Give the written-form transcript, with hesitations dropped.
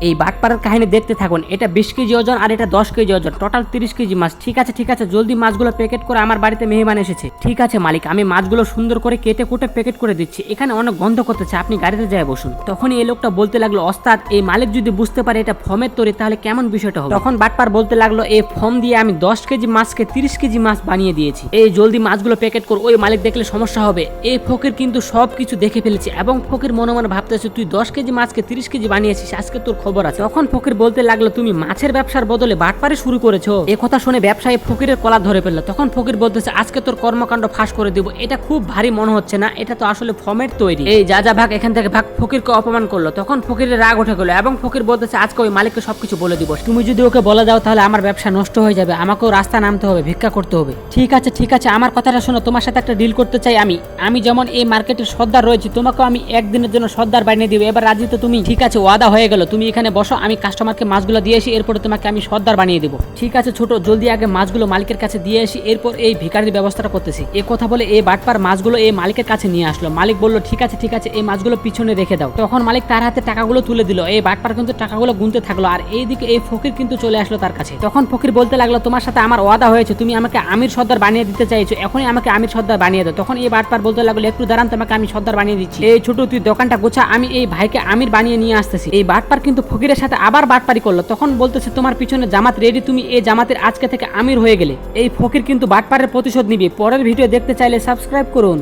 এই বাটপাড়ার কাহিনী দেখতে থাকুন। এটা 20 কেজি ওজন আর এটা 10 কেজি ওজন, টোটাল 30 কেজি মাছ। ঠিক আছে জলদি মাছগুলো প্যাকেট করে, আমার বাড়িতে মেহমান এসেছে। ঠিক আছে মালিক, আমি মাছগুলো সুন্দর করে কেটে কুটে প্যাকেট করে দিচ্ছি। এখানে অনেক গন্ধ করতেছে, আপনি গাড়িতে যায় বসুন। তখনই এই লোকটা বলতে লাগলো, ওস্তাদ এই মালিক যদি বুঝতে পারে এটা ফর্মের তৈরি তাহলে কেমন বিষয়টা হবে। তখন বাটপার বলতে লাগলো, এই ফর্ম দিয়ে আমি 10 কেজি মাছকে 30 কেজি মাছ বানিয়ে দিয়েছি। এই জলদি মাছগুলো প্যাকেট কর, ওই মালিক দেখলে সমস্যা হবে। এই ফকির কিন্তু সবকিছু দেখে ফেলেছে এবং ফকির মনে মনে ভাবতেছে তুই 10 কেজি মাছকে 30 কেজি বানিয়েছিস, আজকে তোর খবর আছে। তখন ফকির বলতে লাগলো, তুমি মাছের ব্যবসার বদলে বাটপারি শুরু করেছো। এ কথা শুনে ব্যবসায়ী ফকিরের কলার ধরে ফেললো। তখন ফকির বলতেছে, আজকে তোর কর্মকাণ্ড ফাঁস করে দিব। এটা খুব ভারী মনে হচ্ছে না, এটা তো আসলে ফর্মের তৈরি। এই যা ভাগ এখান থেকে ভাগ। ফকিরকে অপমান করলো। তখন ফকিরের রাগ উঠে গেল এবং ফকির বলতেছে, আজকে ওই মালিককে সবকিছু বলে দিব। তুমি যদি ওকে বলে দাও তাহলে আমার ব্যবসা নষ্ট হয়ে যাবে, আমাকেও রাস্তা নামতে হবে, ভিক্ষা করতে হবে। ঠিক আছে আমার কথাটা শোনো, তোমার সাথে একটা ডিল করতে চাই আমি যেমন এই মার্কেটের সর্দার রয়েছি, তোমাকেও আমি একদিনের জন্য সর্দার বানিয়ে দিব। এবার রাজি তো তুমি? ঠিক আছে, ওয়াদা হয়ে গেল। তুমি এখানে বসো, আমি কাস্টমারকে মাছগুলো দিয়ে আসি, এরপরে তোমাকে আমি সর্দার বানিয়ে দেবো। ঠিক আছে ছোট, জলদি আগে মাছগুলো মালিকের কাছে দিয়ে আসি, এরপর এই ভিখারির ব্যবস্থাটা করতেছি। এ কথা বলে এই বাটপার মাছগুলো এই মালিকের কাছে নিয়ে আসলো। মালিক বলল, ঠিক আছে এই মাছগুলো পিছনে রেখে দাও। তখন মালিক তার হাতে টাকাগুলো তুলে দিল। এই বাটপার কিন্তু টাকাগুলো গুনতে থাকলো আর এইদিকে এই ফকির কিন্তু চলে আসলো তার কাছে। তখন ফকির বলতে লাগলো, তোমার সাথে আমার ওয়াদা হয়েছে, তুমি আমাকে আমির সর্দার বানিয়ে দিতে চাইছো, এখনই আমাকে আমির সর্দার বানিয়ে দাও। তখন এই বাটপার বলতে লাগলো, একটু দাঁড়ান, তোমাকে আমি সর্দার বানিয়ে দিচ্ছি। এই ছোট তুই দোকানটা গোছা, আমি এই ভাইকে আমির বানিয়ে নিয়ে আসতেছি। এই বাটপার কিন্তু ফকিরের সাথে আবার বাটপারি করলো। তখন বলতেছে, তোমার পিছনে জামাত রেডি, তুমি এই জামাতের আজকে থেকে আমির হয়ে গেলে। এই ফকির কিন্তু বাটপারের প্রতিশোধ নিবে। পরের ভিডিও দেখতে চাইলে সাবস্ক্রাইব করুন।